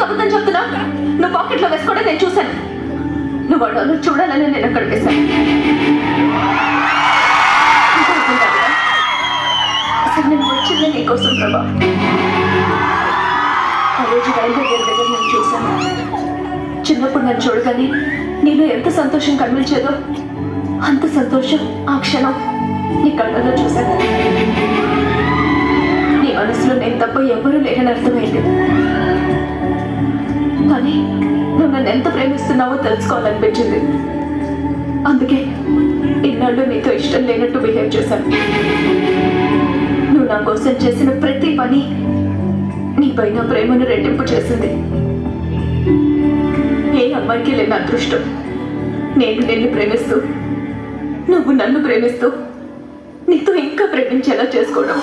ఎందుకు అబద్ధం చెప్తున్నా? నువ్వు పాకెట్లో వేసుకోవడం నేను చూశాను. నువ్వు వాళ్ళు చూడాలని నేను అక్కడ వేశాను. అసలు నేను వచ్చిందే నీకోసం ప్రభా. ఆ రోజు రైల్వే గేట్ దగ్గర నేను చూశాను. చిన్నప్పుడు నన్ను చూడగానే నీలో ఎంత సంతోషం కనిపించేదో అంత సంతోషం ఆ క్షణం నీ కళ్ళలో చూశాను. నీ మనసులో నేను తప్ప ఎవరూ లేరని అర్థమైంది. కానీ నువ్వు నన్ను ఎంత ప్రేమిస్తున్నావో తెలుసుకోవాలనిపించింది. అందుకే ఇన్నాళ్ళు నీతో ఇష్టం లేనట్టు బిహేవ్ చేశాను. నువ్వు నా కోసం చేసిన ప్రతి పని నీపైన ప్రేమను రెట్టింపు చేసింది. ఏ అమ్మాయికి లేని అదృష్టం నేను నిన్ను ప్రేమిస్తూ నువ్వు నన్ను ప్రేమిస్తూ నీతో ఇంకా ప్రేమించేలా చేసుకోవడం.